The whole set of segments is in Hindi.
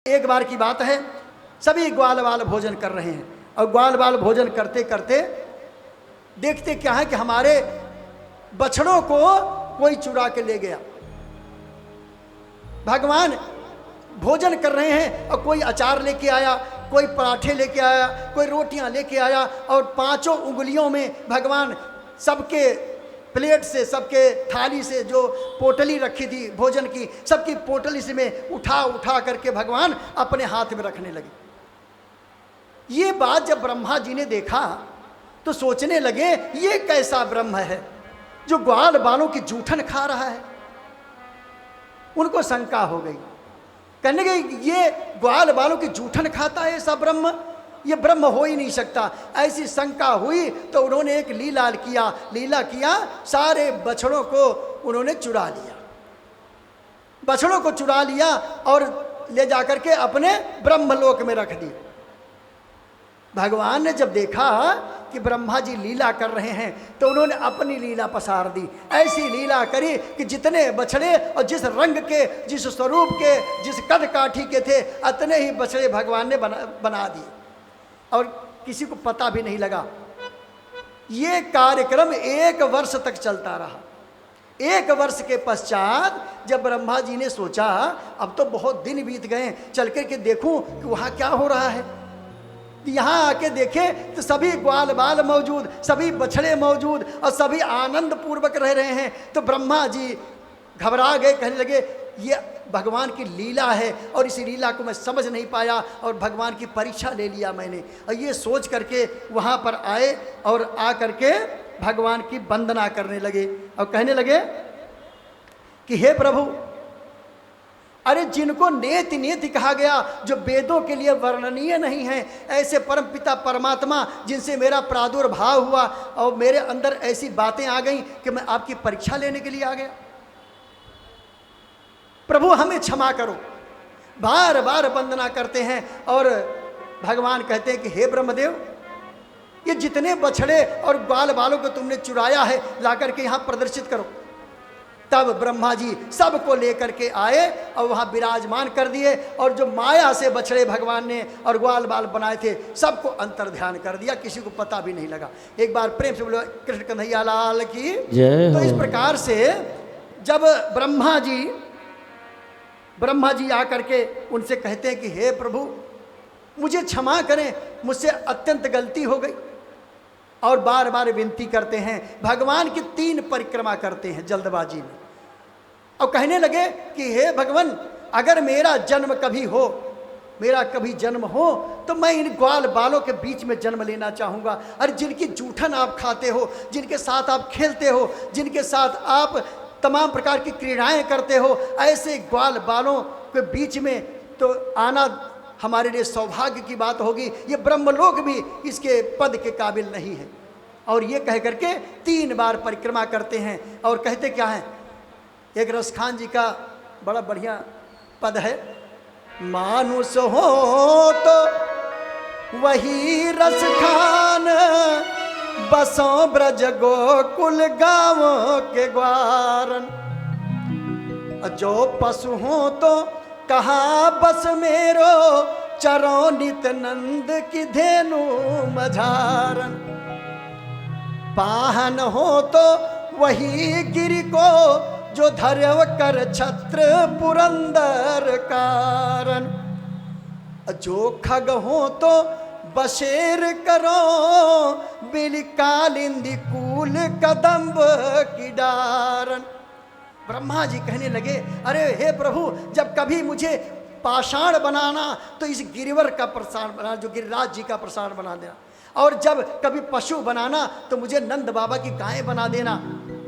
एक बार की बात है, सभी ग्वाल बाल भोजन कर रहे हैं और ग्वाल बाल भोजन करते करते देखते क्या है कि हमारे बछड़ों को कोई चुरा के ले गया। भगवान भोजन कर रहे हैं और कोई अचार लेके आया, कोई पराठे लेके आया, कोई रोटियां लेके आया और पांचों उंगलियों में भगवान सबके प्लेट से, सबके थाली से जो पोटली रखी थी भोजन की, सबकी पोटली से में उठा उठा करके भगवान अपने हाथ में रखने लगे। ये बात जब ब्रह्मा जी ने देखा तो सोचने लगे ये कैसा ब्रह्म है जो ग्वाल बालों की जूठन खा रहा है। उनको शंका हो गई, कहने लगे ये ग्वाल बालों की जूठन खाता है ऐसा ब्रह्म, ये ब्रह्म हो ही नहीं सकता। ऐसी शंका हुई तो उन्होंने एक लीला किया, सारे बछड़ों को उन्होंने चुरा लिया, बछड़ों को चुरा लिया और ले जाकर के अपने ब्रह्मलोक में रख दिया। भगवान ने जब देखा कि ब्रह्मा जी लीला कर रहे हैं तो उन्होंने अपनी लीला पसार दी। ऐसी लीला करी कि जितने बछड़े और जिस रंग के, जिस स्वरूप के, जिस कद काठी के थे, अतने ही बछड़े भगवान ने बना दिए और किसी को पता भी नहीं लगा। ये कार्यक्रम 1 वर्ष तक चलता रहा। 1 वर्ष के पश्चात जब ब्रह्मा जी ने सोचा अब तो बहुत दिन बीत गए, चल कर के देखूं कि वहाँ क्या हो रहा है। यहाँ आके देखे तो सभी ग्वाल बाल मौजूद, सभी बछड़े मौजूद और सभी आनंद पूर्वक रह रहे हैं। तो ब्रह्मा जी घबरा गए, कहने लगे ये भगवान की लीला है और इस लीला को मैं समझ नहीं पाया और भगवान की परीक्षा ले लिया मैंने। और ये सोच करके वहाँ पर आए और आ करके भगवान की वंदना करने लगे और कहने लगे कि हे प्रभु, अरे जिनको नेति नेति कहा गया, जो वेदों के लिए वर्णनीय नहीं है, ऐसे परम पिता परमात्मा जिनसे मेरा प्रादुर्भाव हुआ और मेरे अंदर ऐसी बातें आ गई कि मैं आपकी परीक्षा लेने के लिए आ गया। प्रभु हमें क्षमा करो। बार बार वंदना करते हैं और भगवान कहते हैं कि हे ब्रह्मदेव, ये जितने बछड़े और ग्वाल बालों को तुमने चुराया है ला करके यहाँ प्रदर्शित करो। तब ब्रह्मा जी सबको लेकर के आए और वहाँ विराजमान कर दिए और जो माया से बछड़े भगवान ने और ग्वाल बाल बनाए थे सबको अंतर ध्यान कर दिया, किसी को पता भी नहीं लगा। एक बार प्रेम से बोलो कृष्ण कन्हैया लाल की जय। तो इस प्रकार से जब ब्रह्मा जी आकर के उनसे कहते हैं कि हे प्रभु मुझे क्षमा करें, मुझसे अत्यंत गलती हो गई, और बार बार विनती करते हैं। भगवान की 3 परिक्रमा करते हैं जल्दबाजी में और कहने लगे कि हे भगवान, अगर मेरा कभी जन्म हो तो मैं इन ग्वाल बालों के बीच में जन्म लेना चाहूँगा। और जिनकी जूठन आप खाते हो, जिनके साथ आप खेलते हो, जिनके साथ आप तमाम प्रकार की क्रीड़ाएं करते हो, ऐसे ग्वाल बालों के बीच में तो आना हमारे लिए सौभाग्य की बात होगी। ये ब्रह्मलोक भी इसके पद के काबिल नहीं है। और ये कह करके 3 बार परिक्रमा करते हैं और कहते क्या है, एक रसखान जी का बड़ा बढ़िया पद है, मानुष हो तो वही रसखान, बसों ब्रज गोकुल गाँवों के ग्वारन, जो पशु हो तो कहा बस मेरो, चरो नित नंद की धेनु मझारन, पाहन हो तो वही गिरि को, जो धर्व कर छत्र पुरंदर कारण, जो खग हो तो बशेर करो, बिल कालिंदी कूल कदम्ब की डारन। ब्रह्मा जी कहने लगे अरे हे प्रभु, जब कभी मुझे पाषाण बनाना तो इस गिरिवर का प्रसाद बना, जो गिरिराज जी का प्रसाद बना देना, और जब कभी पशु बनाना तो मुझे नंद बाबा की गायें बना देना,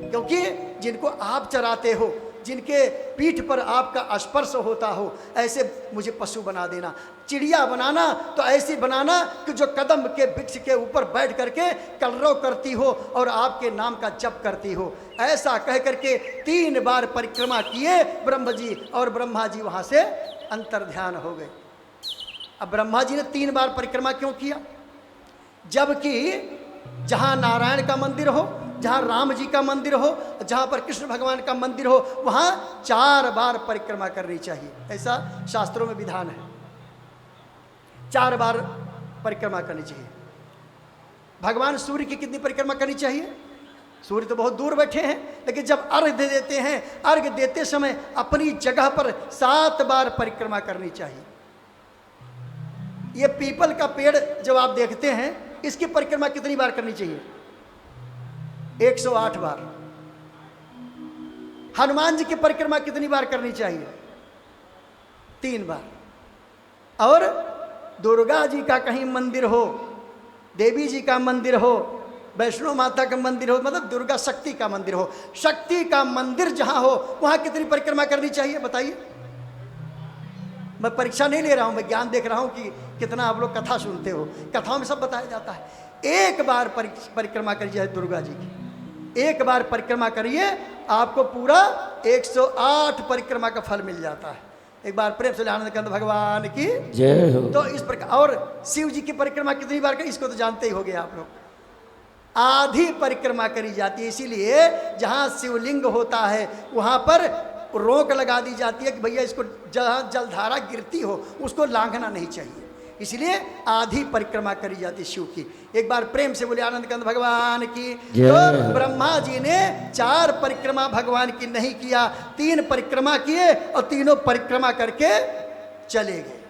क्योंकि जिनको आप चराते हो, जिनके पीठ पर आपका स्पर्श होता हो, ऐसे मुझे पशु बना देना। चिड़िया बनाना तो ऐसी बनाना कि जो कदम के वृक्ष के ऊपर बैठ करके कलरव करती हो और आपके नाम का जप करती हो। ऐसा कह करके 3 बार परिक्रमा किए ब्रह्म जी और ब्रह्मा जी वहाँ से अंतर ध्यान हो गए। अब ब्रह्मा जी ने 3 बार परिक्रमा क्यों किया? जबकि जहाँ नारायण का मंदिर हो, जहाँ राम जी का मंदिर हो, जहाँ पर कृष्ण भगवान का मंदिर हो, वहाँ 4 बार परिक्रमा करनी चाहिए, ऐसा शास्त्रों में विधान है। 4 बार परिक्रमा करनी चाहिए। भगवान सूर्य की कितनी परिक्रमा करनी चाहिए? सूर्य तो बहुत दूर बैठे हैं, लेकिन जब अर्घ दे देते हैं, अर्घ देते समय अपनी जगह पर 7 बार परिक्रमा करनी चाहिए। ये पीपल का पेड़ जब आप देखते हैं, इसकी परिक्रमा कितनी बार करनी चाहिए? 108 बार। हनुमान जी की परिक्रमा कितनी बार करनी चाहिए? 3 बार। और दुर्गा जी का कहीं मंदिर हो, देवी जी का मंदिर हो, वैष्णो माता का मंदिर हो, मतलब दुर्गा शक्ति का मंदिर हो, शक्ति का मंदिर जहां हो वहां कितनी परिक्रमा करनी चाहिए बताइए? मैं परीक्षा नहीं ले रहा हूं, मैं ज्ञान देख रहा हूं कि कितना आप लोग कथा सुनते हो। कथाओं में सब बताया जाता है। 1 बार परिक्रमा करिए दुर्गा जी की, 1 बार परिक्रमा करिए, आपको पूरा 108 परिक्रमा का फल मिल जाता है। एक बार प्रेम से आनंद कंद भगवान की जय हो। तो इस प्रकार। और शिव जी की परिक्रमा कितनी बार करी, इसको तो जानते ही हो गए आप लोग। आधी परिक्रमा करी जाती है, इसीलिए जहां शिवलिंग होता है वहां पर रोक लगा दी जाती है कि भैया इसको जहां जलधारा गिरती हो उसको लांघना नहीं चाहिए, इसलिए आधी परिक्रमा करी जाती है शिव की। एक बार प्रेम से बोले आनंद कंद भगवान की। तो ब्रह्मा जी ने 4 परिक्रमा भगवान की नहीं किया, 3 परिक्रमा किए और तीनों परिक्रमा करके चले गए।